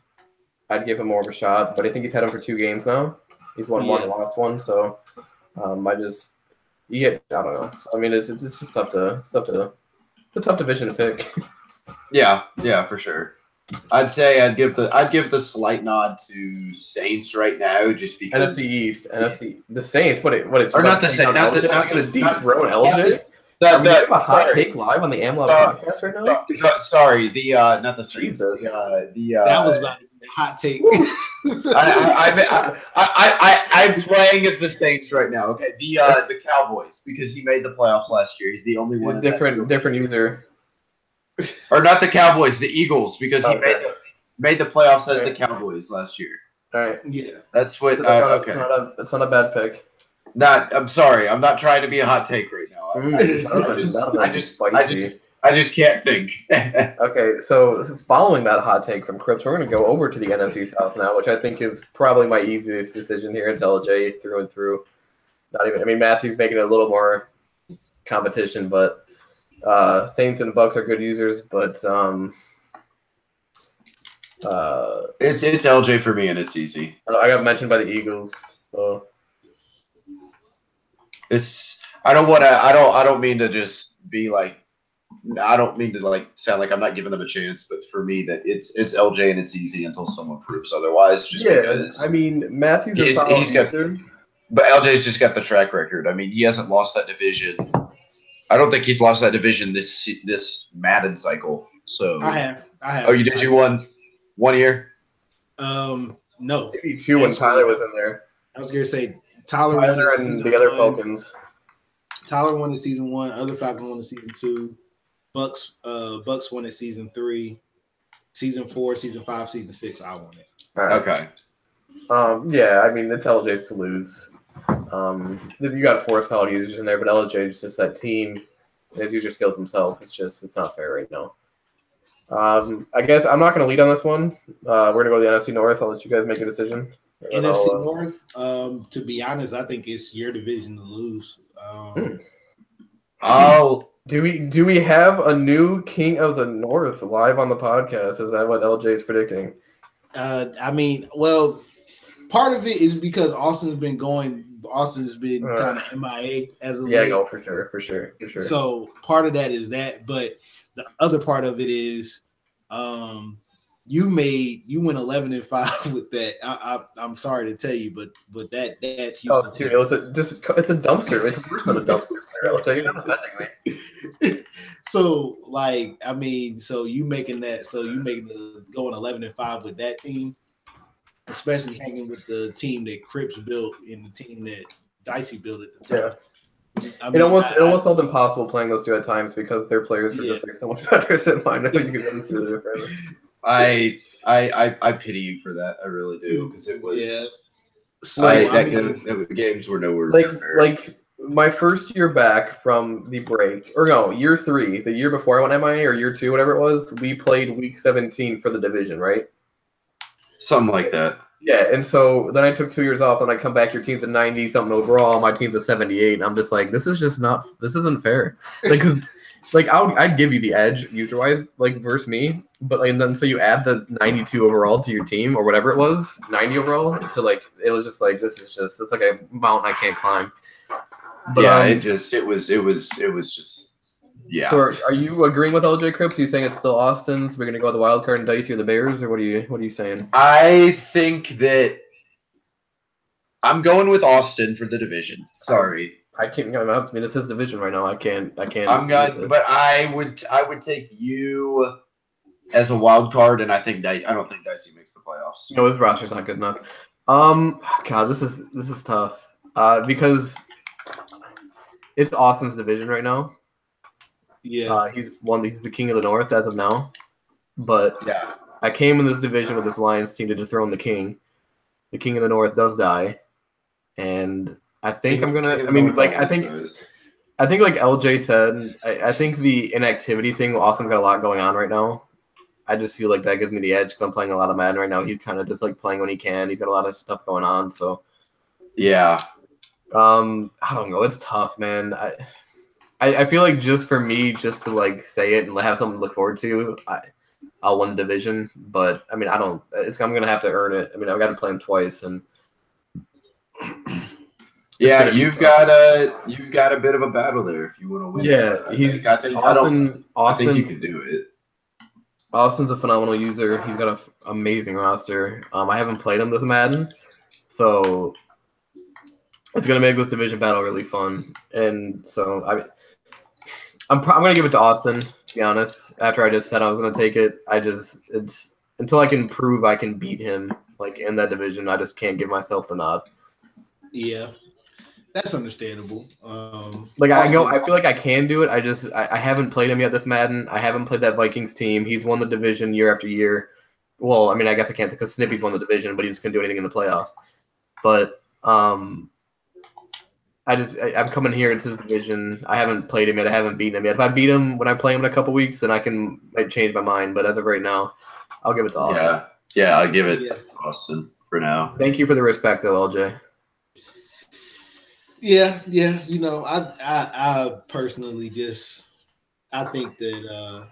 I'd give him more of a shot. But I think he's had him for 2 games now. He's won 1 and lost 1, so I don't know. So, I mean, it's just tough to. It's a tough division to pick. Yeah, for sure. I'd say I'd give the slight nod to Saints right now, just because NFC East, the Saints. What it's or not the Saints? Not going to dethrone LJ. Are we have a hot take live on the AMLoB podcast right now? Sorry, not the Saints. Jesus. That was about a hot take. I'm playing as the Saints right now. Okay, the Cowboys, because he made the playoffs last year. He's the only one. Different user. Or not the Cowboys, the Eagles, because he made the playoffs as the Cowboys last year. All right. Yeah. That's what. Okay. That's not a bad pick. I'm sorry. I'm not trying to be a hot take right now. I just can't think. Okay, so following that hot take from Crips, we're going to go over to the NFC South now, which I think is probably my easiest decision here. It's LJ through and through. Matthew's making it a little more competition, but Saints and Bucks are good users, but it's LJ for me, and it's easy. I got mentioned by the Eagles, so I don't mean to just be like. I don't mean to sound like I'm not giving them a chance, but for me, that it's LJ and it's easy until someone proves otherwise. Because Matthew's a solid user, but LJ's just got the track record. I mean, he hasn't lost that division. I don't think he's lost that division this Madden cycle. So I have. Oh, you did? You won 1 year? No, maybe 2 when Tyler was in there. I was gonna say Tyler and the other Falcons. Tyler won in season 1. Other Falcon won in season 2. Bucks won in season 3. Season 4, season 5, season 6. I won it. Right. Okay. It's LJ's to lose. You got 4 solid users in there, but LJ is just that team. His user skills himself. It's not fair right now. I guess I'm not going to lead on this one. We're going to go to the NFC North. I'll let you guys make a decision. NFC North. To be honest, I think it's your division to lose. Do we have a new King of the North live on the podcast? Is that what LJ is predicting? Part of it is because Austin's been kind of MIA as of late. No, for sure. So part of that is that, but the other part of it is, you went 11-5 with that. I'm sorry to tell you, but that Houston team. It's a dumpster. It's worse than a dumpster. You're not offending me. So you making going 11-5 with that team, especially hanging with the team that Crips built and the team that Dicey built at the time. Yeah. It almost felt impossible playing those 2 at times because their players were just so much better than mine. I pity you for that. I really do, because it was. Games were nowhere. Like my first year back from the break, or no, year 3, the year before I went MIA, or year 2, whatever it was. We played week 17 for the division, right? Something like that. Yeah, and so then I took 2 years off, and I come back. Your team's at 90 something overall. My team's at 78. And I'm just like, this isn't fair. I'd give you the edge user wise, versus me, but and then so you add the 92 overall to your team or whatever it was, 90 overall to it was just like it's like a mountain I can't climb. But, it was just. Yeah. So are you agreeing with LJ Cripps? Are you saying it's still Austin's? We're gonna go with the wild card and Dicey or the Bears, or what are you saying? I think that I'm going with Austin for the division. Sorry. I can't. I mean, it's his division right now. I can't. I'm good, but I would take you as a wild card, and I don't think Dicey makes the playoffs. No, his roster's not good enough. God, this is tough. Because it's Austin's division right now. Yeah. He's the king of the North as of now. But yeah, I came in this division with this Lions team to dethrone the king. The king of the North does die, and I think I'm gonna. I mean, like I think like LJ said, I think the inactivity thing. Austin's got a lot going on right now. I just feel like that gives me the edge because I'm playing a lot of Madden right now. He's kind of just like playing when he can. He's got a lot of stuff going on. So yeah. I don't know. It's tough, man. I feel like just for me, just to like say it and have something to look forward to, I'll win the division. But I mean, I'm gonna have to earn it. I mean, I've got to play him twice, and yeah, you've got a bit of a battle there if you want to win. Yeah, I think you can do it. Austin's a phenomenal user. He's got an amazing roster. I haven't played him this Madden, so it's gonna make this division battle really fun. And so I'm gonna give it to Austin. To be honest, after I just said I was gonna take it, it's until I can prove I can beat him like in that division, I just can't give myself the nod. Yeah. That's understandable. I feel like I can do it. I haven't played him yet this Madden. I haven't played that Vikings team. He's won the division year after year. Well, I mean, I guess I can't because Snippy's won the division, but he just couldn't do anything in the playoffs. But I'm coming here. It's his division. I haven't played him yet. I haven't beaten him yet. If I beat him when I play him in a couple weeks, then might change my mind. But as of right now, I'll give it to Austin. Yeah, I'll give it to Austin for now. Thank you for the respect, though, LJ. Yeah. You know, I personally I think that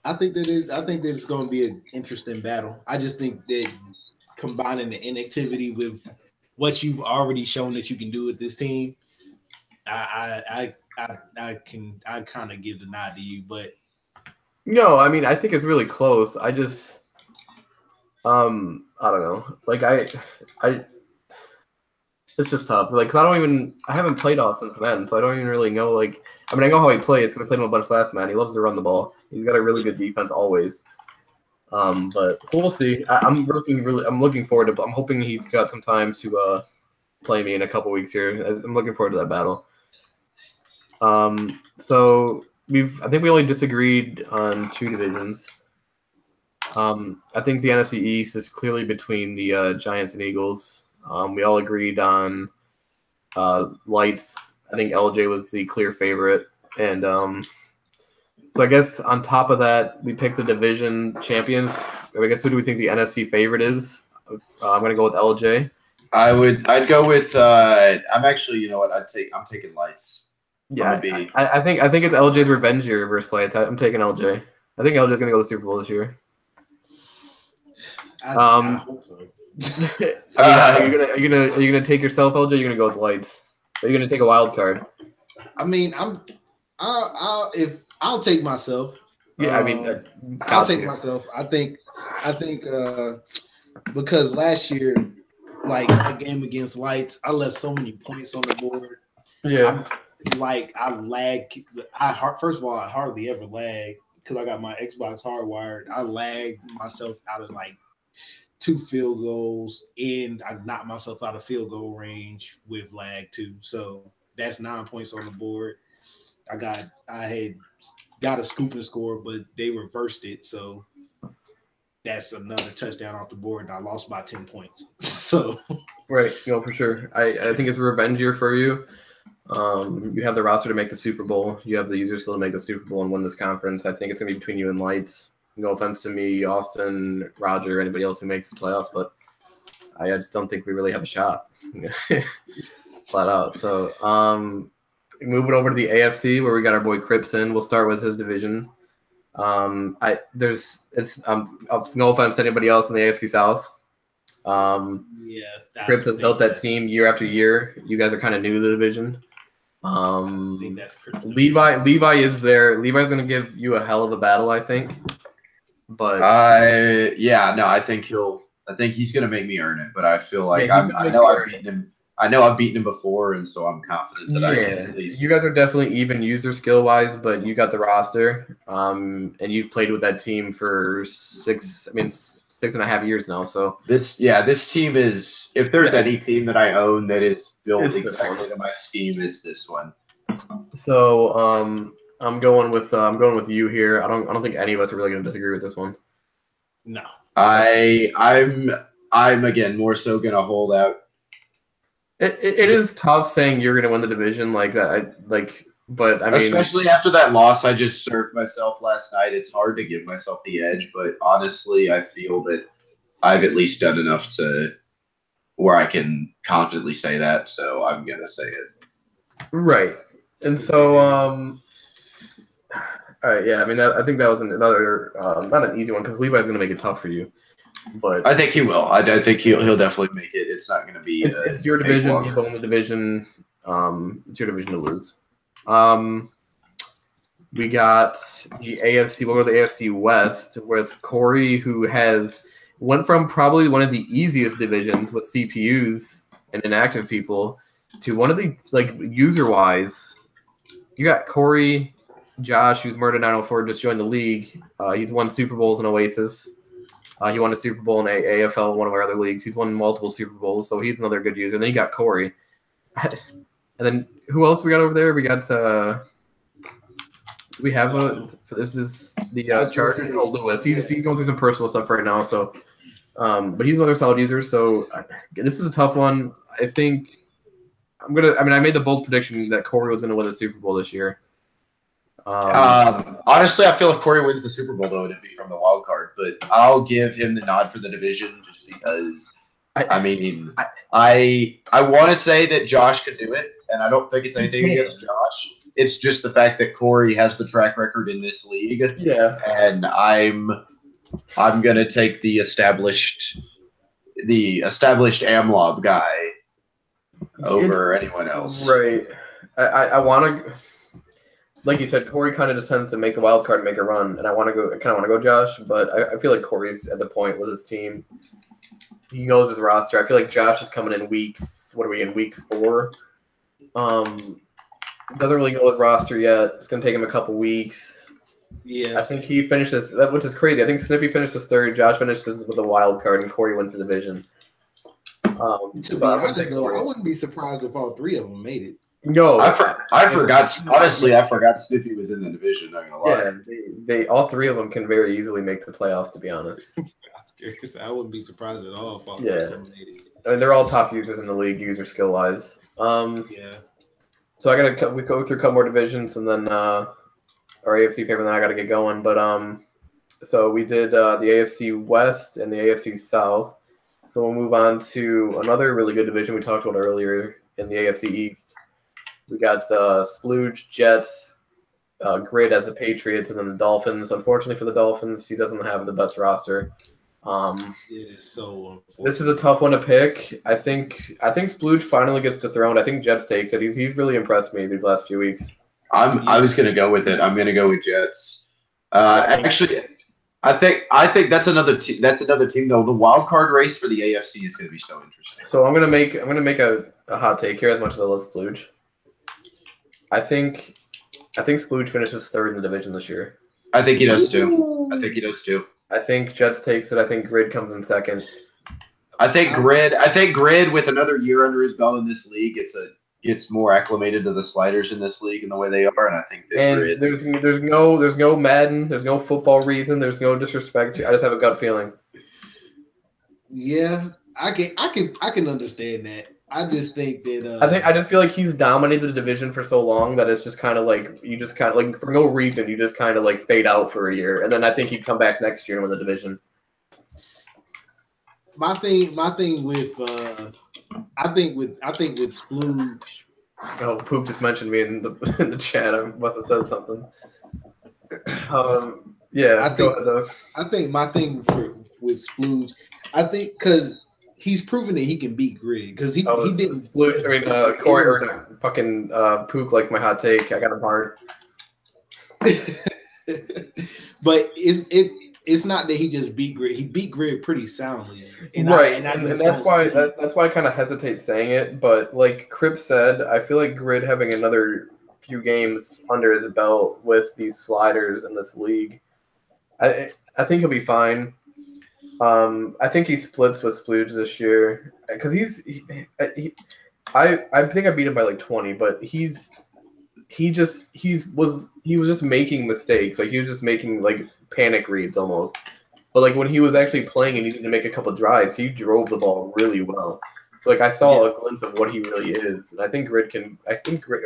it's going to be an interesting battle. I just think that combining the inactivity with what you've already shown that you can do with this team, I kind of give the nod to you. But no, I mean, I think it's really close. I just I don't know. Like it's just tough. Like, cause I haven't played Austin since Madden, so I don't even really know. Like, I mean, I know how he plays because I played him a bunch last Madden. He loves to run the ball. He's got a really good defense always. But we'll see. I'm looking forward to. I'm hoping he's got some time to play me in a couple weeks here. I'm looking forward to that battle. So I think we only disagreed on 2 divisions. I think the NFC East is clearly between the Giants and Eagles. We all agreed on lights. I think LJ was the clear favorite. And so I guess on top of that, we picked the division champions. I guess who do we think the NFC favorite is? I'm going to go with LJ. I'd go with I'm actually, you know what? I'm taking lights. Yeah, I think it's LJ's revenge year versus lights. I'm taking LJ. I think LJ's going to go to the Super Bowl this year. I hope so. Are you gonna take yourself, LJ? Or are you gonna go with lights? Are you gonna take a wild card? I mean, I'll take myself. Yeah, I mean, I'll take myself. I think because last year, like a game against lights, I left so many points on the board. Yeah, I lag. First of all, I hardly ever lag because I got my Xbox hardwired. I lagged myself out of like 2 field goals, and I knocked myself out of field goal range with lag too. So that's 9 points on the board. I had got a scooping score, but they reversed it. So that's another touchdown off the board, and I lost by 10 points. So right, for sure. I think it's a revenge year for you. You have the roster to make the Super Bowl. You have the user skill to make the Super Bowl and win this conference. I think it's gonna be between you and lights. No offense to me, Austin, Roger, anybody else who makes the playoffs, but I just don't think we really have a shot. Flat out. So moving over to the AFC where we got our boy Cripps in. We'll start with his division. No offense to anybody else in the AFC South. Cripps has built that team year after year. You guys are kind of new to the division. I think that's Levi is there. Levi's going to give you a hell of a battle, I think. But I think he's gonna make me earn it, but I feel like I know I've beaten him. I know I've beaten him before, and so I'm confident that I can at least. You guys are definitely even user skill wise, but you got the roster, and you've played with that team for 6.5 years now. So this team is. If there's any team that I own that is built exactly to my scheme, it's this one. So I'm going with you here. I don't think any of us are really going to disagree with this one. No, I'm again more so going to hold out. It is tough saying you're going to win the division like that. But I mean, especially after that loss I just served myself last night, it's hard to give myself the edge. But honestly, I feel that I've at least done enough to where I can confidently say that. So I'm going to say it. Right. And so, all right, yeah. I mean, I think that was another not an easy one because Levi's going to make it tough for you. But I think he will. I think he'll definitely make it. It's not going to be. It's your division. You own the division. It's your division to lose. We got the AFC. We'll go to the AFC West with Corey, who went from probably one of the easiest divisions with CPUs and inactive people to one of the user wise. You got Corey, Josh, who's Murder 904, just joined the league. He's won Super Bowls in Oasis. He won a Super Bowl in AFL, one of our other leagues. He's won multiple Super Bowls, so he's another good user. And then you got Corey. And then who else we got over there? We got we have this is the Chargers. Lewis. He's going through some personal stuff right now. So, but he's another solid user. So this is a tough one. I think I made the bold prediction that Corey was going to win the Super Bowl this year. Honestly, I feel if Corey wins the Super Bowl, though, it'd be from the wild card. But I'll give him the nod for the division just because. I want to say that Josh could do it, and I don't think it's anything against Josh. It's just the fact that Corey has the track record in this league. Yeah, and I'm gonna take the established AMLoB guy over anyone else. Right. I want to. Like you said, Corey kind of just tends to make the wild card and make a run, and I kind of want to go Josh, but I feel like Corey's at the point with his team. He knows his roster. I feel like Josh is coming in week 4? Doesn't really know his roster yet. It's gonna take him a couple weeks. Yeah, I think he finishes, which is crazy. I think Snippy finishes third. Josh finishes with a wild card, and Corey wins the division. I wouldn't be surprised if all three of them made it. No, I forgot. Honestly, I forgot Snippy was in the division. Not gonna lie. Yeah, they all three of them can very easily make the playoffs. To be honest, I wouldn't be surprised at all if all three of them made it. I mean, they're all top users in the league, user skill wise. Yeah. So we go through a couple more divisions, and then our AFC favorite. Then I got to get going. But so we did the AFC West and the AFC South. So we'll move on to another really good division we talked about earlier in the AFC East. We got Splooge, Jets, Grid as the Patriots, and then the Dolphins. Unfortunately for the Dolphins, he doesn't have the best roster. It is so unfortunate. This is a tough one to pick. I think Splooge finally gets dethroned. I think Jets takes it. He's really impressed me these last few weeks. I was gonna go with it. I'm gonna go with Jets. Actually, I think that's another team. That's another team though. The wild card race for the AFC is gonna be so interesting. So I'm gonna make a hot take here. As much as I love Splooge, I think Splooge finishes third in the division this year. I think he does too. I think Jets takes it. I think Grid comes in second. I think Grid with another year under his belt in this league gets more acclimated to the sliders in this league and the way they are, and I think that Grid. There's no Madden, there's no football reason, there's no disrespect. I just have a gut feeling. Yeah, I can understand that. I just think that I just feel like he's dominated the division for so long that it's just kind of like you just kind of like for no reason you just kind of like fade out for a year, and then I think he'd come back next year and win the division. My thing with I think with Splooge. Oh, Poop just mentioned me in the chat. I must have said something. Yeah, I think my thing with Splooge, I think because he's proven that he can beat Grid because he didn't. Splooge, I mean, Corey or fucking Pook likes my hot take. I got him hard. But it's not that he just beat Grid. He beat Grid pretty soundly. And that's why I kind of hesitate saying it. But like Crip said, I feel like Grid having another few games under his belt with these sliders in this league, I think he'll be fine. I think he splits with Splooge this year because I think I beat him by like 20, but he was just making mistakes. Like he was just making like panic reads almost. But like when he was actually playing and needed to make a couple drives, he drove the ball really well. So like I saw a glimpse of what he really is, and I think Grid. I mean,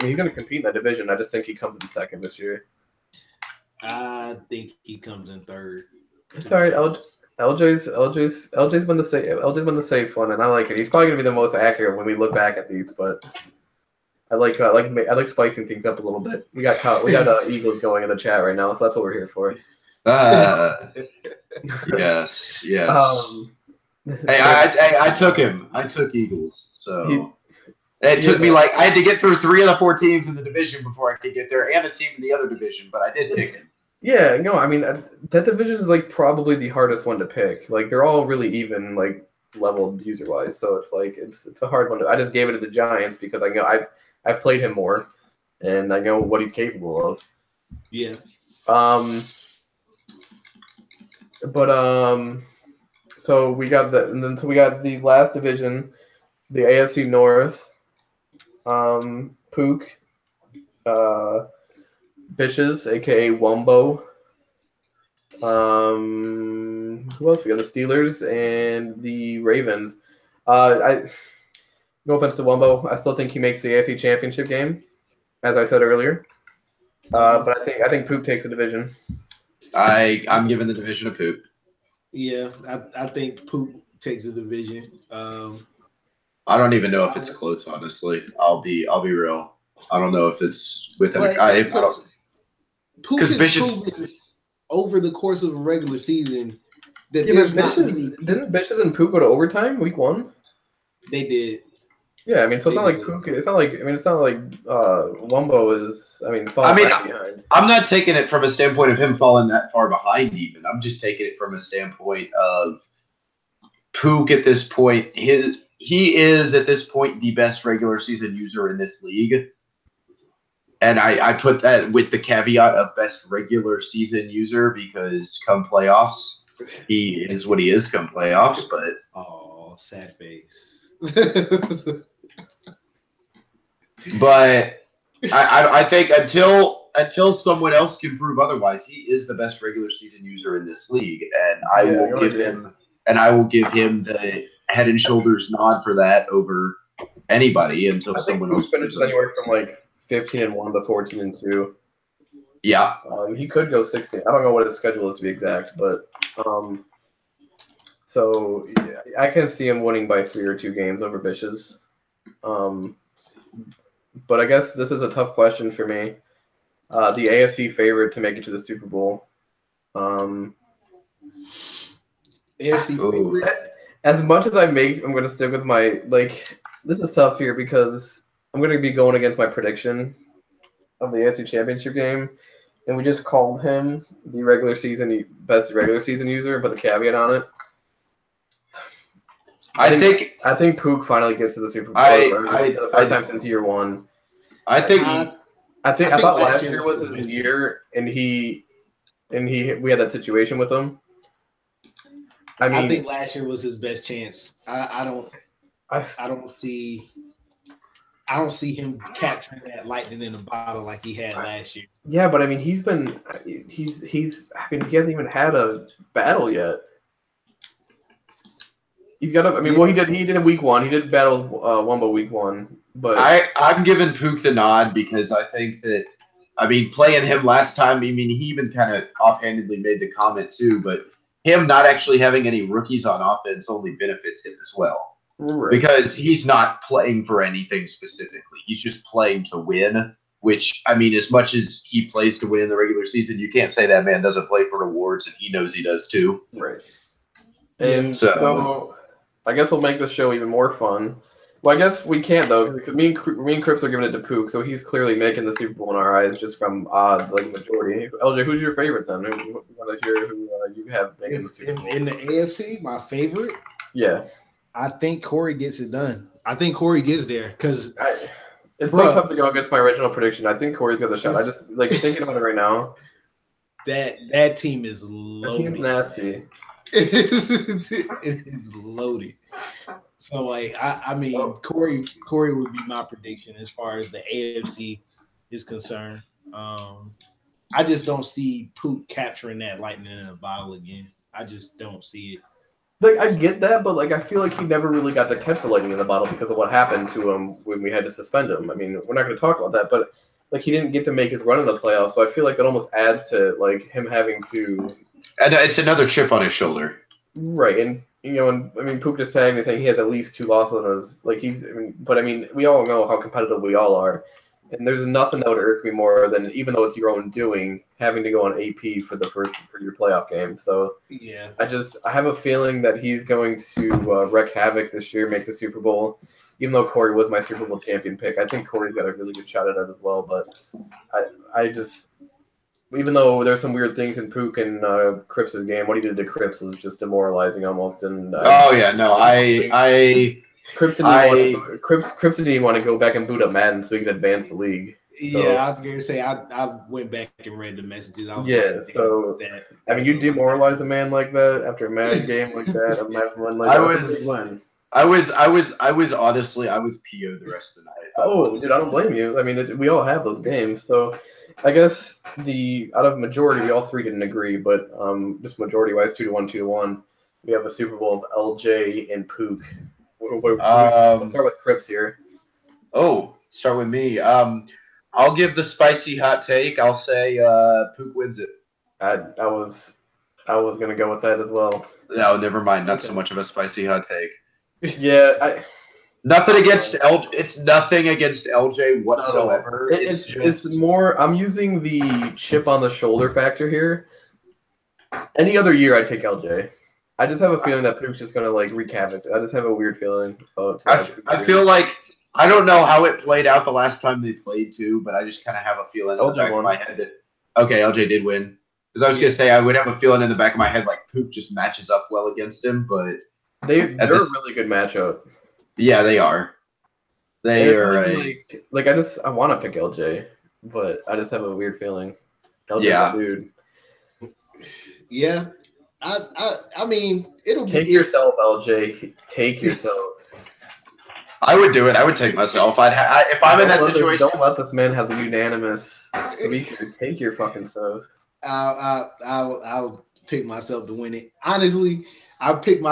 he's going to compete in that division. I just think he comes in second this year. I think he comes in third. It's all right. LJ's been the safe one, and I like it. He's probably going to be the most accurate when we look back at these, but I like spicing things up a little bit. We got Eagles going in the chat right now, so that's what we're here for. Yes. Hey, I took him. I took Eagles. So it took me I had to get through 3 of the 4 teams in the division before I could get there, and a team in the other division, but I did pick him. Yeah, no, I mean that division is like probably the hardest one to pick. Like they're all really even, like leveled user wise, so it's like it's a hard one. I just gave it to the Giants because I know I've played him more, and I know what he's capable of. Yeah. So we got we got the last division, the AFC North. Pook, Bishes, aka Wumbo. Who else? We got the Steelers and the Ravens. No offense to Wumbo, I still think he makes the AFC Championship game, as I said earlier. But I think Pook takes the division. I'm giving the division a Pook. Yeah, I think Pook takes the division. I don't even know if it's close, honestly. I'll be real. I don't know if it's within Pook has proven over the course of a regular season that there's not many. Didn't Bishes and Pook go to overtime week 1? They did. Yeah, I mean, so it's not like Pook. It's not like Wumbo is. Falling behind. I'm not taking it from a standpoint of him falling that far behind. Even I'm just taking it from a standpoint of Pook at this point. He is at this point the best regular season user in this league, and I put that with the caveat of best regular season user because come playoffs, he is what he is. Come playoffs, but sad face. But I think until someone else can prove otherwise, he is the best regular season user in this league, and I will give him the head and shoulders nod for that over anybody until someone else finishes anywhere from like 15-1 to 14-2. Yeah, he could go 16. I don't know what his schedule is to be exact, but so yeah, I can see him winning by 3 or 2 games over Bishes. But I guess this is a tough question for me. The AFC favorite to make it to the Super Bowl. AFC favorite. As much as I'm going to stick with my this is tough here because I'm going to be going against my prediction of the AFC Championship game, and we just called him the best regular season user, but the caveat on it. I think Pook finally gets to the Super Bowl for the first time since year 1. I thought last year was his year, and we had that situation with him. I think last year was his best chance. I don't see him capturing that lightning in a bottle like he had last year. Yeah, but I mean, he hasn't even had a battle yet. He's got up. He did in week 1. He did battle Wumbo week 1, but I'm giving Pook the nod because I think that playing him last time. He even kind of offhandedly made the comment too, but him not actually having any rookies on offense only benefits him as well, right? Because he's not playing for anything specifically. He's just playing to win. Which as much as he plays to win in the regular season, you can't say that man doesn't play for rewards, and he knows he does too. Right. And so I guess we'll make the show even more fun. Well, I guess we can't though, because me and Crips are giving it to Pook, so he's clearly making the Super Bowl in our eyes just from odds, like majority. LJ, who's your favorite then? Who want to hear who you have making the Super Bowl? In the AFC, my favorite. Yeah, I think Corey gets it done. I think Corey gets there because it's so tough to go against my original prediction. I think Corey's got the shot. I just like thinking about it right now. That team is loaded. That team's nasty. It is loaded. So like I mean Corey would be my prediction as far as the AFC is concerned. I just don't see Pook capturing that lightning in a bottle again. I just don't see it. Like I get that, but like I feel like he never really got to catch the lightning in the bottle because of what happened to him when we had to suspend him. I mean, we're not going to talk about that, but like he didn't get to make his run in the playoffs, so I feel like that almost adds to like him having to. And it's another chip on his shoulder. Right, and and I mean, Pook just tagged me saying he has at least 2 losses on his. Like but I mean, we all know how competitive we all are, and there's nothing that would irk me more than, even though it's your own doing, having to go on AP for your playoff game. So yeah, I have a feeling that he's going to wreak havoc this year, make the Super Bowl. Even though Corey was my Super Bowl champion pick, I think Corey's got a really good shot at it as well. But I just. Even though there's some weird things in Pook and Cripps' game, what he did to Cripps was just demoralizing almost. And Cripps didn't even want to go back and boot up Madden so he could advance the league. So, yeah, I was going to say I went back and read the messages. I mean, you demoralize a man like that after a Madden game like that. I was honestly PO'd the rest of the night. Oh, dude, I don't blame you. I mean, we all have those games, so. I guess out of majority, we all 3 didn't agree, but just majority-wise, 2-1, 2-1. We have a Super Bowl of LJ and Pook. Let's start with Cripps here. Oh, start with me. I'll give the spicy hot take. I'll say Pook wins it. I was gonna go with that as well. No, never mind. Not so much of a spicy hot take. Yeah, Nothing against LJ. It's nothing against LJ whatsoever. It's more. I'm using the chip on the shoulder factor here. Any other year, I'd take LJ. I just have a feeling that Pook's just gonna like wreak havoc. I just have a weird feeling about. I feel like I don't know how it played out the last time they played too, but I just kind of have a feeling in the back of my head that LJ did win. Because I was gonna say I would have a feeling in the back of my head like Pook just matches up well against him, but they're a really good matchup. Yeah, they are. They are I want to pick LJ, but I just have a weird feeling. LJ's a dude. Yeah, I mean, it'll take yourself, LJ. Take yourself. I would do it. I would take myself. If I'm in that situation. Don't let this man have the unanimous speaker. Take your fucking self. I'll pick myself to win it. Honestly. I think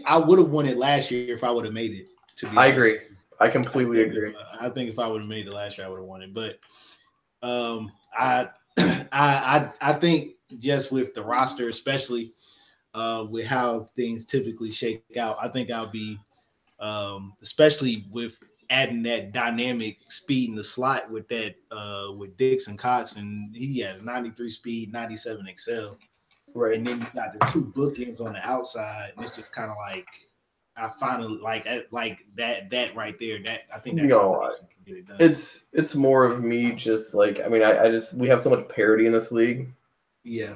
I would have won it last year if I would have made it. I agree. I completely agree. I think if I would have made it last year, I would have won it. But I think just with the roster, especially with how things typically shake out, I think I'll be, especially with adding that dynamic speed in the slot with that with Dixon Cox, and he has 93 speed, 97 excel. Right, and then you got the 2 bookends on the outside, and it's just kind of like I finally like that right there. That I think that can get it done. It's more of me just like I mean I just we have so much parity in this league. Yeah.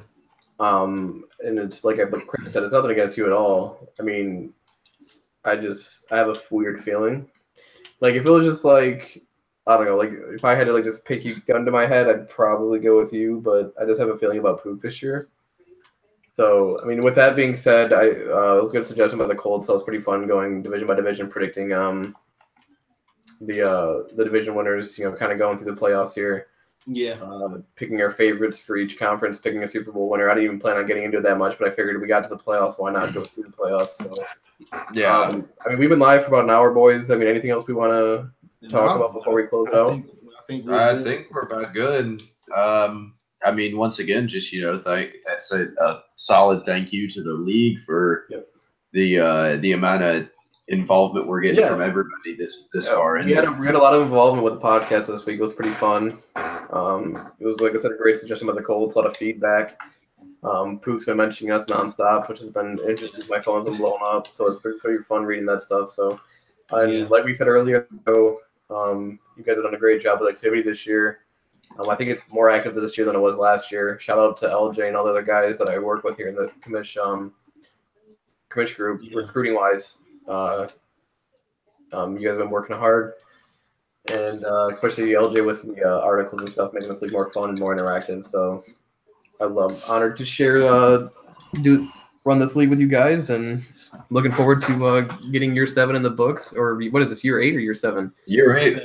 And it's like Chris said, it's nothing against you at all. I mean, I have a weird feeling. Like if it was just like I don't know, like if I had to like just pick you gun to my head, I'd probably go with you. But I just have a feeling about Pook this year. So, I mean, with that being said, it was a good suggestion by the Colts. So it was pretty fun going division by division, predicting the division winners, kind of going through the playoffs here. Yeah. Picking our favorites for each conference, picking a Super Bowl winner. I didn't even plan on getting into it that much, but I figured we got to the playoffs. Why not go through the playoffs? So, yeah. I mean, we've been live for about an hour, boys. I mean, anything else we want to talk about before we close it out? I think we're about good. I mean, once again, just that's a solid thank you to the league for the amount of involvement we're getting from everybody this far. We had a lot of involvement with the podcast this week. It was pretty fun. It was, like I said, a great suggestion by the Colts, a lot of feedback. Pook's been mentioning us nonstop, which has been interesting. My phone's been blowing up, so it's been pretty fun reading that stuff. So, and like we said earlier, you guys have done a great job with activity this year. I think it's more active this year than it was last year. Shout out to LJ and all the other guys that I work with here in this commission group, recruiting wise. You guys have been working hard, and especially LJ with the articles and stuff, making this league more fun and more interactive. So honored to share, run this league with you guys, and looking forward to getting year 7 in the books. Or what is this, year 8 or year 7? Year 8.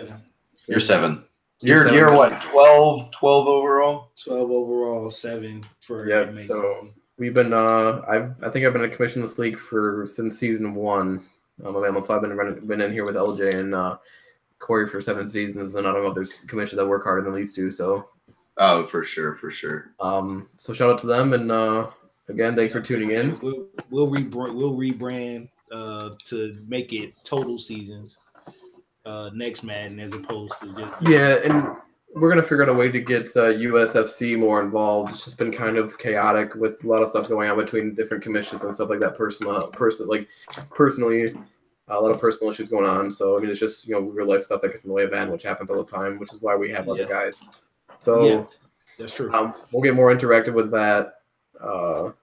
Year 7. Year what? 12 overall. 12 overall, 7 for So we've been. I think I've been in commission this league since season 1. So I've been in here with LJ and Corey for 7 seasons, and I don't know if there's commissions that work harder than these two. So. Oh, for sure. So shout out to them, and again, thanks for tuning in. We'll rebrand to make it total seasons next Madden as opposed to just and we're gonna figure out a way to get USFC more involved. It's just been kind of chaotic with a lot of stuff going on between different commissions and stuff like that. Personally, a lot of personal issues going on. So I mean, it's just real life stuff that gets in the way of Madden, which happens all the time, which is why we have other guys. So that's true. We'll get more interactive with that. Other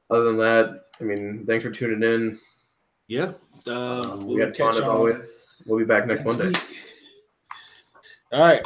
than that, I mean, thanks for tuning in. Yeah. We had fun as always. We'll be back next Monday. All right.